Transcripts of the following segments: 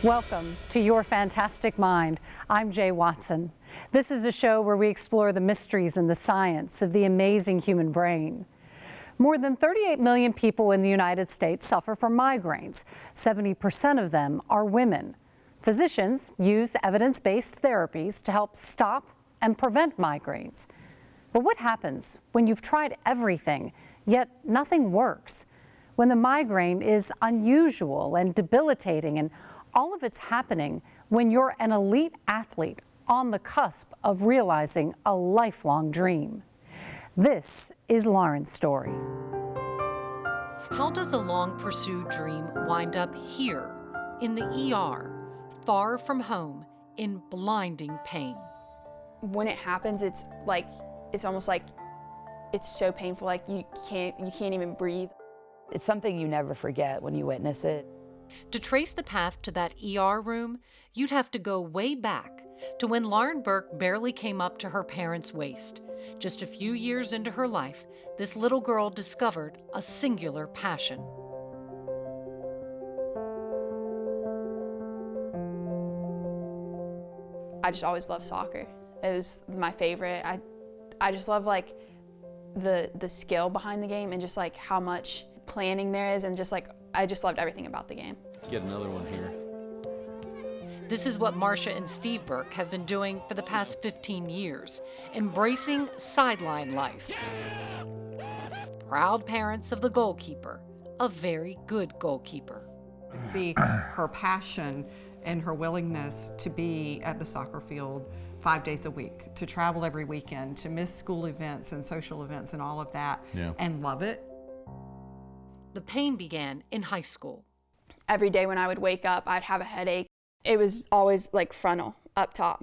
Welcome to Your Fantastic Mind. I'm Jay Watson. This is a show where we explore the mysteries and the science of the amazing human brain. More than 38 million people in the United States suffer from migraines. 70% of them are women. Physicians use evidence-based therapies to help stop and prevent migraines. But what happens when you've tried everything, yet nothing works? When the migraine is unusual and debilitating, and all of it's happening when you're an elite athlete on the cusp of realizing a lifelong dream. This is Lauren's story. How does a long-pursued dream wind up here, in the ER, far from home, in blinding pain? When it happens, it's almost like it's so painful, like you can't even breathe. It's something you never forget when you witness it. To trace the path to that ER room, you'd have to go way back to when Lauren Burke barely came up to her parents' waist. Just a few years into her life, this little girl discovered a singular passion. I just always loved soccer. It was my favorite. I just love like the skill behind the game and just like how much planning there is, and just like I just loved everything about the game. Get another one here. This is what Marcia and Steve Burke have been doing for the past 15 years, embracing sideline life. Proud parents of the Goalkeeper, a very good goalkeeper. I see her passion and her willingness to be at the soccer field 5 days a week, to travel every weekend, to miss school events and social events and all of that, and love it. The pain began in high school. Every day when I would wake up, I'd have a headache. It was always like frontal, up top,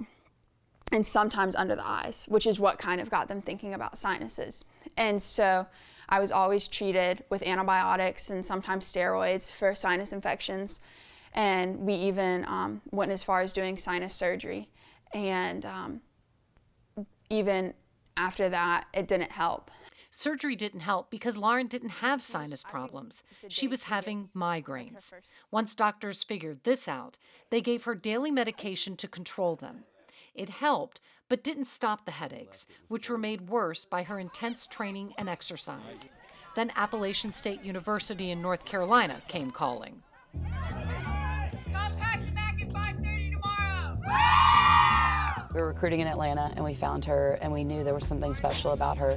and sometimes under the eyes, which is what kind of got them thinking about sinuses. And so I was always treated with antibiotics and sometimes steroids for sinus infections. And we even went as far as doing sinus surgery. And even after that, it didn't help. Surgery didn't help because Lauren didn't have sinus problems. She was having migraines. Once doctors figured this out, they gave her daily medication to control them. It helped, but didn't stop the headaches, which were made worse by her intense training and exercise. Then Appalachian State University in North Carolina came calling. Contact back at 5:30 tomorrow! We were recruiting in Atlanta, and we found her, and we knew there was something special about her.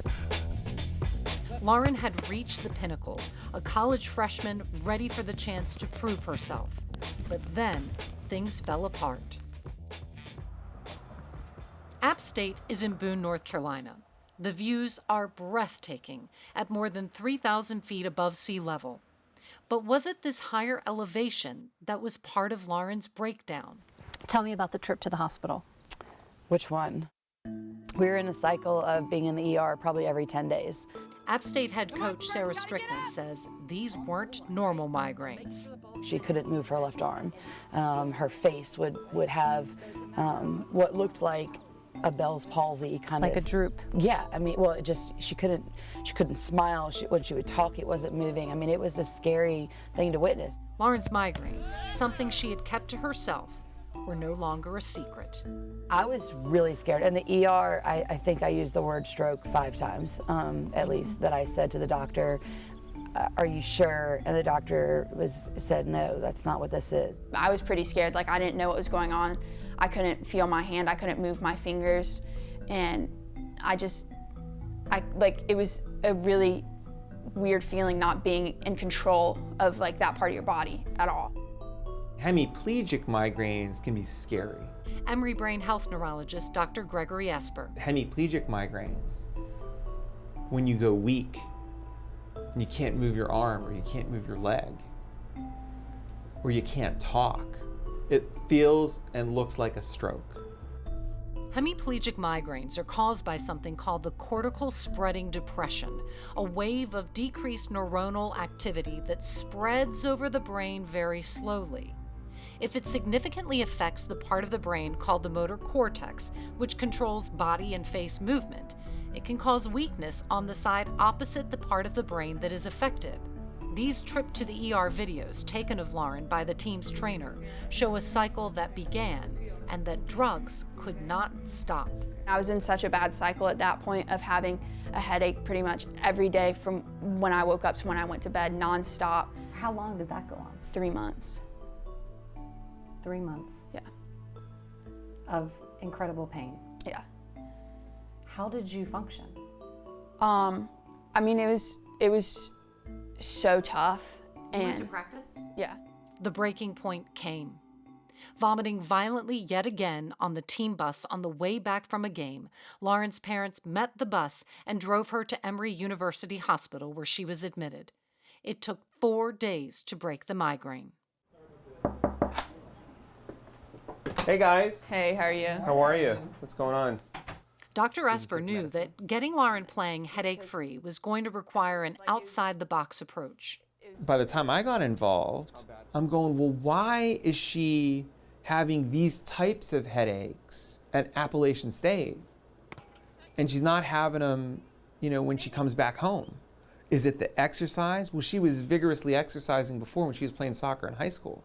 Lauren had reached the pinnacle, a college freshman ready for the chance to prove herself. But then, things fell apart. App State is in Boone, North Carolina. The views are breathtaking, at more than 3,000 feet above sea level. But was it this higher elevation that was part of Lauren's breakdown? Tell me about the trip to the hospital. Which one? We were in a cycle of being in the ER probably every 10 days. App State head coach Sarah Strickland says these weren't normal migraines. She couldn't move her left arm. Her face would have what looked like a Bell's palsy kind of. Like a droop. Yeah, I mean, well, it just, she couldn't smile. When she would talk, it wasn't moving. I mean, it was a scary thing to witness. Lauren's migraines, something she had kept to herself, were no longer a secret. I was really scared. In the ER, I think I used the word stroke 5 times, at least, that I said to the doctor, are you sure? And the doctor said, no, that's not what this is. I was pretty scared. Like, I didn't know what was going on. I couldn't feel my hand. I couldn't move my fingers. And it was a really weird feeling not being in control of like that part of your body at all. Hemiplegic migraines can be scary. Emory brain health neurologist Dr. Gregory Esper. Hemiplegic migraines, when you go weak and you can't move your arm or you can't move your leg or you can't talk, it feels and looks like a stroke. Hemiplegic migraines are caused by something called the cortical spreading depression, a wave of decreased neuronal activity that spreads over the brain very slowly. If it significantly affects the part of the brain called the motor cortex, which controls body and face movement, it can cause weakness on the side opposite the part of the brain that is affected. These trip to the ER videos taken of Lauren by the team's trainer show a cycle that began and that drugs could not stop. I was in such a bad cycle at that point of having a headache pretty much every day from when I woke up to when I went to bed, nonstop. How long did that go on? 3 months. 3 months Yeah. of incredible pain. Yeah. How did you function? I mean, it was so tough. And practice? yeah. The breaking point came. Vomiting violently yet again on the team bus on the way back from a game, Lauren's parents met the bus and drove her to Emory University Hospital where she was admitted. It took 4 days to break the migraine. Hey guys. Hey, how are you? How are you? What's going on? Dr. Esper knew that getting Lauren playing headache-free was going to require an outside-the-box approach. By the time I got involved, I'm going, well, why is she having these types of headaches at Appalachian State? And she's not having them, when she comes back home. Is it the exercise? Well, she was vigorously exercising before when she was playing soccer in high school.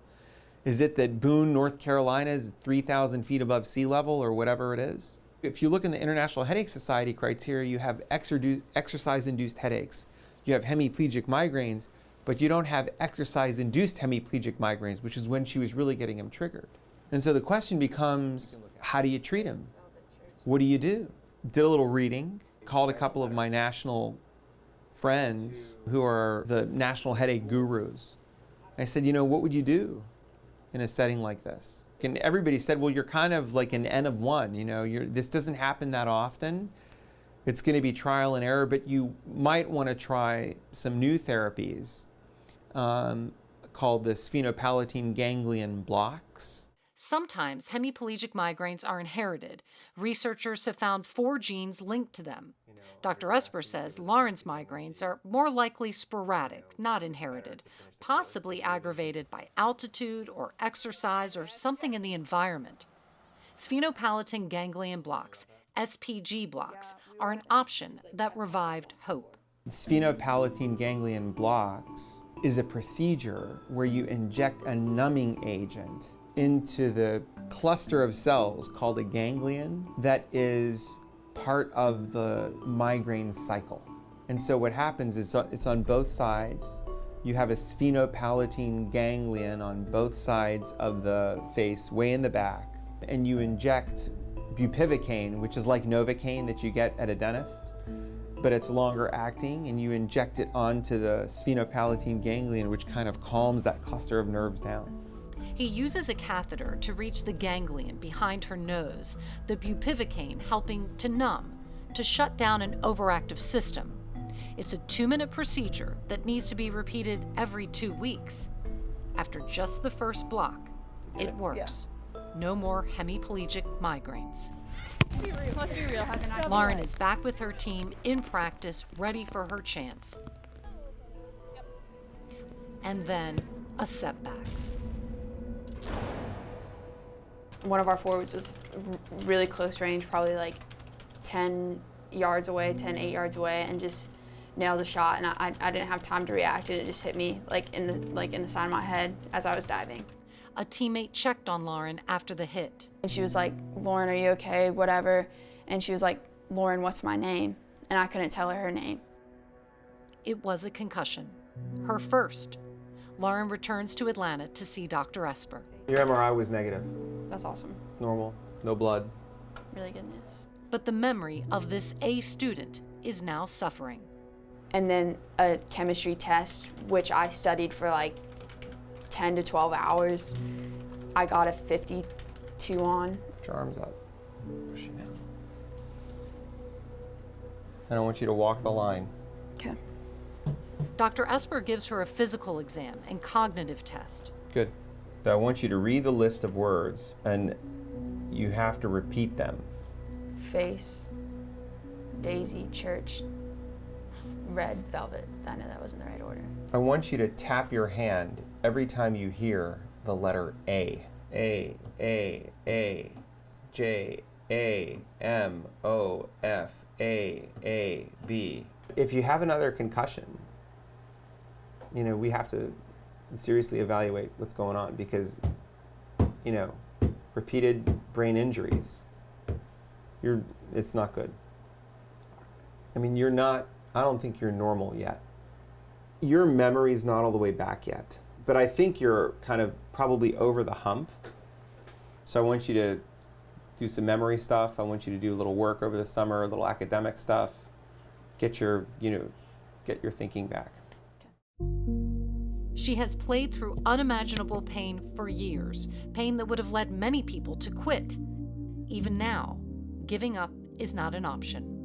Is it that Boone, North Carolina is 3,000 feet above sea level or whatever it is? If you look in the International Headache Society criteria, you have exercise-induced headaches. You have hemiplegic migraines, but you don't have exercise-induced hemiplegic migraines, which is when she was really getting them triggered. And so the question becomes, how do you treat them? What do you do? Did a little reading, called a couple of my national friends who are the national headache gurus. I said, what would you do in a setting like this? And everybody said, well, you're kind of like an N of one, this doesn't happen that often. It's going to be trial and error, but you might want to try some new therapies called the sphenopalatine ganglion blocks. Sometimes hemiplegic migraines are inherited. Researchers have found 4 genes linked to them. Dr. Esper says Lauren's migraines are more likely sporadic, not inherited, possibly aggravated by altitude or exercise or something in the environment. Sphenopalatine ganglion blocks, SPG blocks, are an option that revived hope. Sphenopalatine ganglion blocks is a procedure where you inject a numbing agent into the cluster of cells called a ganglion that is part of the migraine cycle. And so what happens is it's on both sides. You have a sphenopalatine ganglion on both sides of the face, way in the back, and you inject bupivacaine, which is like Novocaine that you get at a dentist, but it's longer acting, and you inject it onto the sphenopalatine ganglion, which kind of calms that cluster of nerves down. He uses a catheter to reach the ganglion behind her nose, the bupivacaine helping to numb, to shut down an overactive system. It's a 2-minute procedure that needs to be repeated every 2 weeks. After just the first block, it works. No more hemiplegic migraines. Let's be real. Lauren is back with her team in practice, ready for her chance. And then a setback. One of our forwards was really close range, probably like 10 yards away, 8 yards away, and just nailed a shot. And I didn't have time to react, and it just hit me in the side of my head as I was diving. A teammate checked on Lauren after the hit. And she was like, "Lauren, are you okay? Whatever." And she was like, "Lauren, what's my name?" And I couldn't tell her name. It was a concussion, her first. Lauren returns to Atlanta to see Dr. Esper. Your MRI was negative. That's awesome. Normal, no blood. Really good news. But the memory of this A student is now suffering. And then a chemistry test, which I studied for like 10 to 12 hours. I got a 52 on. Put your arms up. Push it down. I don't want you to walk the line. Okay. Dr. Esper gives her a physical exam and cognitive test. Good. So I want you to read the list of words, and you have to repeat them. Face, daisy, church, red velvet. I know that wasn't the right order. I want you to tap your hand every time you hear the letter A. A, J, A, M, O, F, A, B. If you have another concussion, you know, we have to seriously evaluate what's going on because, you know, repeated brain injuries, it's not good. I mean, I don't think you're normal yet. Your memory's not all the way back yet, but I think you're kind of probably over the hump. So I want you to do some memory stuff. I want you to do a little work over the summer, a little academic stuff. Get your thinking back. She has played through unimaginable pain for years, pain that would have led many people to quit. Even now, giving up is not an option.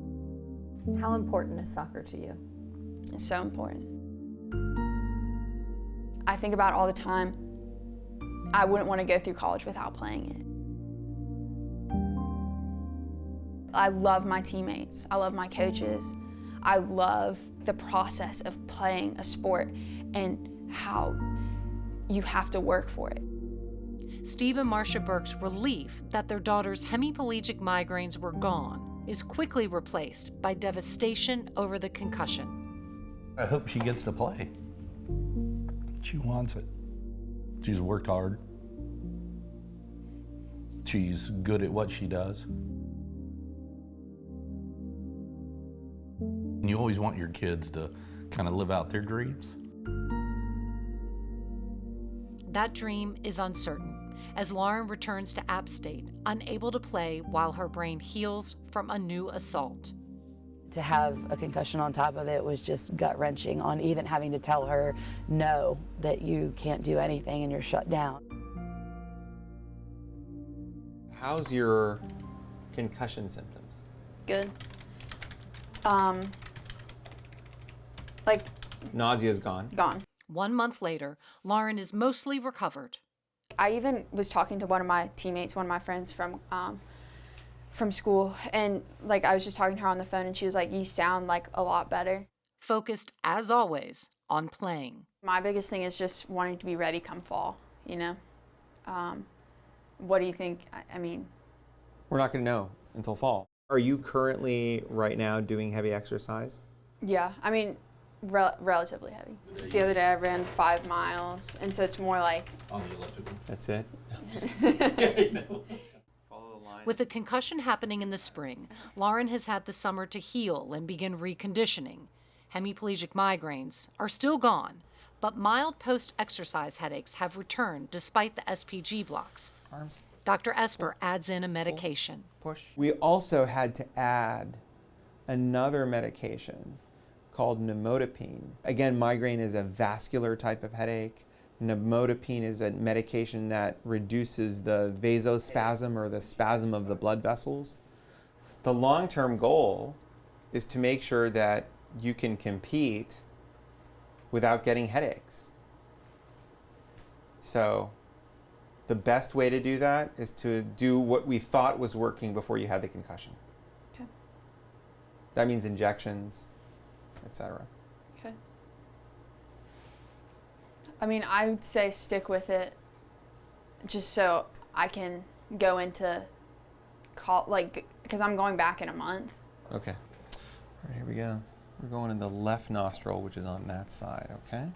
How important is soccer to you? It's so important. I think about it all the time. I wouldn't want to go through college without playing it. I love my teammates. I love my coaches. I love the process of playing a sport and how you have to work for it. Steve and Marcia Burke's relief that their daughter's hemiplegic migraines were gone is quickly replaced by devastation over the concussion. I hope she gets to play. She wants it. She's worked hard. She's good at what she does. You always want your kids to kind of live out their dreams. That dream is uncertain as Lauren returns to App State, unable to play while her brain heals from a new assault. To have a concussion on top of it was just gut-wrenching, on even having to tell her, no, that you can't do anything and you're shut down. How's your concussion symptoms? Good. Nausea's gone. Gone. 1 month later, Lauren is mostly recovered. I even was talking to one of my teammates, one of my friends from school, and I was just talking to her on the phone, and she was like, "You sound like a lot better." Focused, as always, on playing. My biggest thing is just wanting to be ready come fall, you know? What do you think? I mean... We're not going to know until fall. Are you currently, right now, doing heavy exercise? Yeah, I mean, relatively heavy. The other day I ran 5 miles, and so it's more like... On the elliptical. That's it? With the concussion happening in the spring, Lauren has had the summer to heal and begin reconditioning. Hemiplegic migraines are still gone, but mild post-exercise headaches have returned despite the SPG blocks. Arms. Dr. Esper adds in a medication. Push. We also had to add another medication called nimodipine. Again, migraine is a vascular type of headache. Nimodipine is a medication that reduces the vasospasm or the spasm of the blood vessels. The long-term goal is to make sure that you can compete without getting headaches. So the best way to do that is to do what we thought was working before you had the concussion. Okay. That means injections, etc. Okay. I mean, I would say stick with it just so I can go into because I'm going back in a month. Okay. All right, here we go. We're going in the left nostril, which is on that side, okay?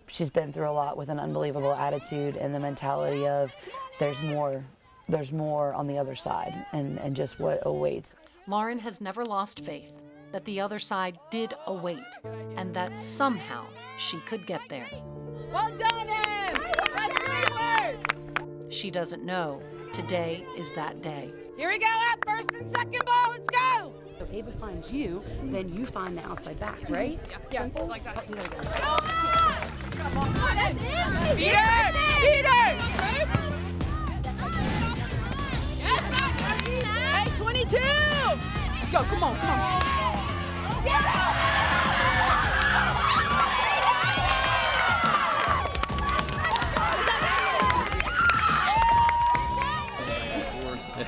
She's been through a lot with an unbelievable attitude and the mentality of there's more on the other side and just what awaits. Lauren has never lost faith that the other side did await and that somehow she could get there. Well done, Em! That's great work! She doesn't know today is that day. Here we go, up first and second ball, let's go! If Ava finds you, then you find the outside back, right? Yeah, like that. Do that again. Beat her! Beat her! Hey, 22! Let's go, come on, come on.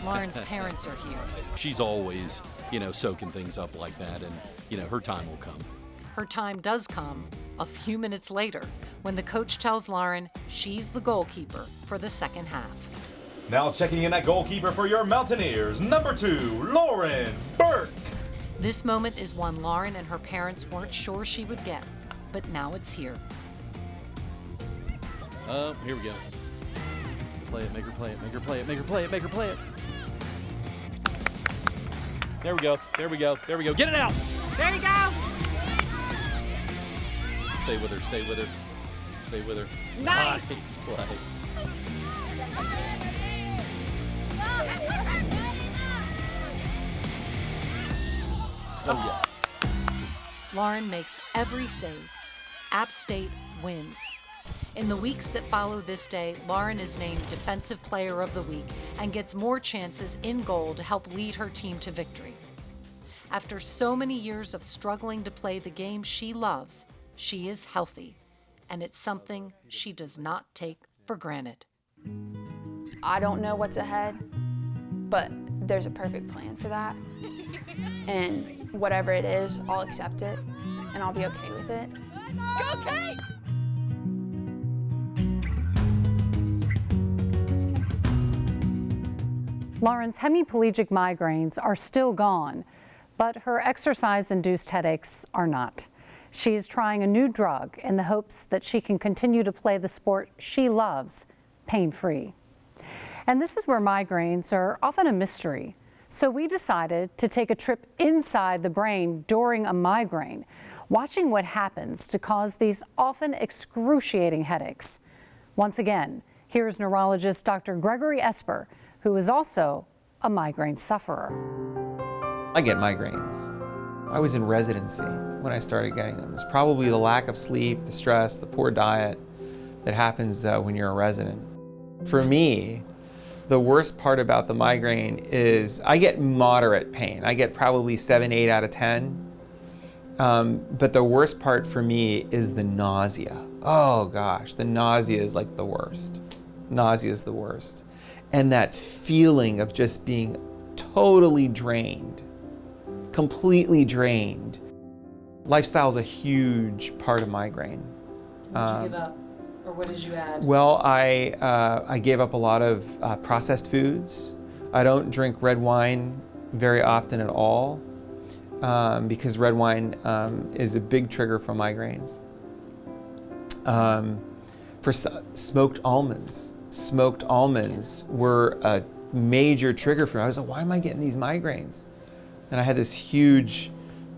Lauren's parents are here. She's always, soaking things up like that, and, her time will come. Her time does come a few minutes later when the coach tells Lauren she's the goalkeeper for the second half. Now checking in at goalkeeper for your Mountaineers, number 2, Lauren Burke. This moment is one Lauren and her parents weren't sure she would get, but now it's here. Here we go. Play it, make her play it, make her play it, make her play it, make her play it. There we go, there we go, there we go. Get it out! There you go. Stay with her, stay with her, stay with her. Nice. Nice play. Oh yeah. Lauren makes every save. App State wins. In the weeks that follow this day, Lauren is named Defensive Player of the Week and gets more chances in goal to help lead her team to victory. After so many years of struggling to play the game she loves, she is healthy, and it's something she does not take for granted. I don't know what's ahead, but there's a perfect plan for that. And whatever it is, I'll accept it, and I'll be okay with it. Go, Kate! Lauren's hemiplegic migraines are still gone, but her exercise-induced headaches are not. She is trying a new drug in the hopes that she can continue to play the sport she loves, pain-free. And this is where migraines are often a mystery. So we decided to take a trip inside the brain during a migraine, watching what happens to cause these often excruciating headaches. Once again, here's neurologist Dr. Gregory Esper, who is also a migraine sufferer. I get migraines. I was in residency when I started getting them. It's probably the lack of sleep, the stress, the poor diet that happens when you're a resident. For me, the worst part about the migraine is I get moderate pain. I get probably 7, 8 out of 10. But the worst part for me is the nausea. Oh gosh, the nausea is like the worst. Nausea is the worst. And that feeling of just being totally drained, completely drained. Lifestyle is a huge part of migraine. What did you give up, or what did you add? Well, I gave up a lot of processed foods. I don't drink red wine very often at all because red wine is a big trigger for migraines. For smoked almonds. Smoked almonds were a major trigger for me. I was like, why am I getting these migraines? And I had this huge,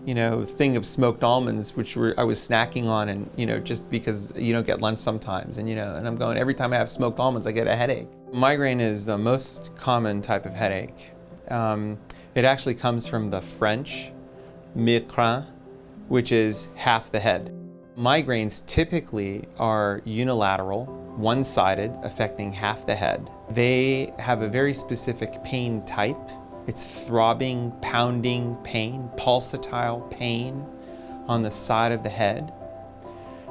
thing of smoked almonds, which I was snacking on, and just because you don't get lunch sometimes, and I'm going, every time I have smoked almonds, I get a headache. Migraine is the most common type of headache. It actually comes from the French migraine, which is half the head. Migraines typically are unilateral, one-sided, affecting half the head. They have a very specific pain type. It's throbbing, pounding pain, pulsatile pain on the side of the head.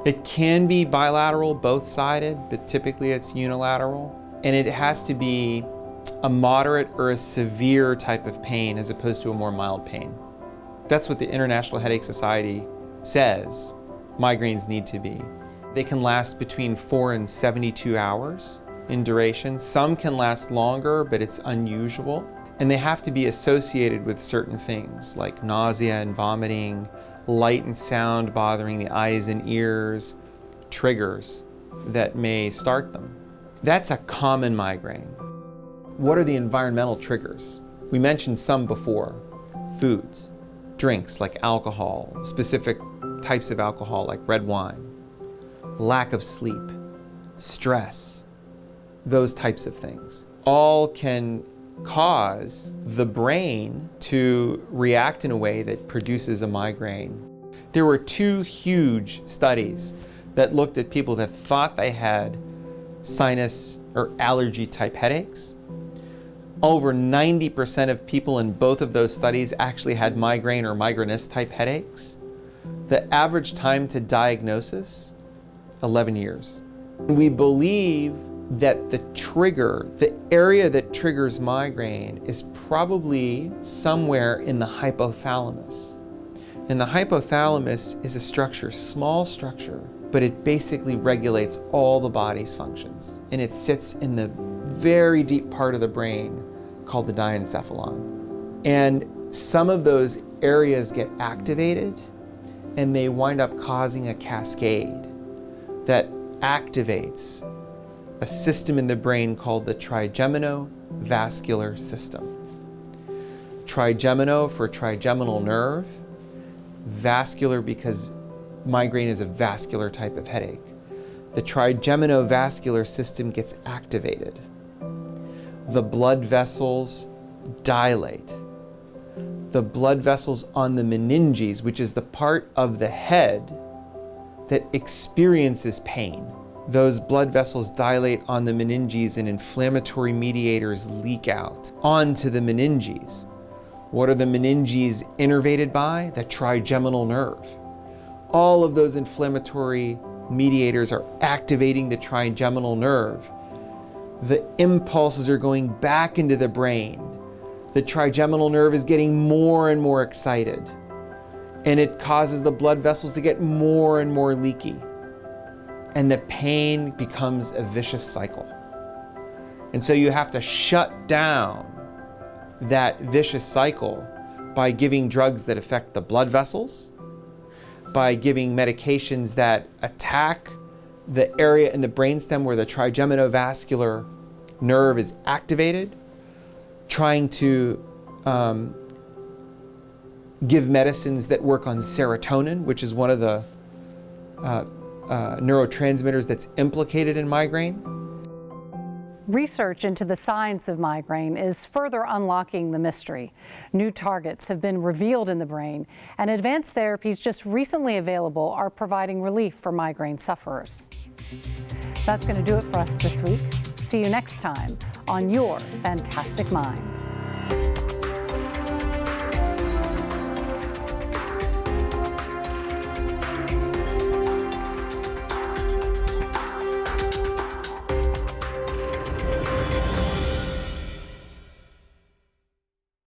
It can be bilateral, both-sided, but typically it's unilateral. And it has to be a moderate or a severe type of pain as opposed to a more mild pain. That's what the International Headache Society says migraines need to be. They can last between 4 and 72 hours in duration. Some can last longer, but it's unusual. And they have to be associated with certain things like nausea and vomiting, light and sound bothering the eyes and ears, triggers that may start them. That's a common migraine. What are the environmental triggers? We mentioned some before. Foods, drinks like alcohol, specific types of alcohol like red wine, lack of sleep, stress, those types of things. All can cause the brain to react in a way that produces a migraine. There were 2 huge studies that looked at people that thought they had sinus or allergy type headaches. Over 90% of people in both of those studies actually had migraine or migrainous type headaches. The average time to diagnosis, 11 years. We believe that the trigger, the area that triggers migraine is probably somewhere in the hypothalamus. And the hypothalamus is a structure, small structure, but it basically regulates all the body's functions. And it sits in the very deep part of the brain called the diencephalon. And some of those areas get activated and they wind up causing a cascade that activates a system in the brain called the trigeminal-vascular system. Trigemino for trigeminal nerve, vascular because migraine is a vascular type of headache. The trigeminal-vascular system gets activated. The blood vessels dilate. The blood vessels on the meninges, which is the part of the head that experiences pain. Those blood vessels dilate on the meninges and inflammatory mediators leak out onto the meninges. What are the meninges innervated by? The trigeminal nerve. All of those inflammatory mediators are activating the trigeminal nerve. The impulses are going back into the brain. The trigeminal nerve is getting more and more excited, and it causes the blood vessels to get more and more leaky, and the pain becomes a vicious cycle. And so you have to shut down that vicious cycle by giving drugs that affect the blood vessels, by giving medications that attack the area in the brainstem where the trigeminal-vascular nerve is activated, trying to give medicines that work on serotonin, which is one of the neurotransmitters that's implicated in migraine. Research into the science of migraine is further unlocking the mystery. New targets have been revealed in the brain, and advanced therapies just recently available are providing relief for migraine sufferers. That's going to do it for us this week. See you next time on Your Fantastic Mind.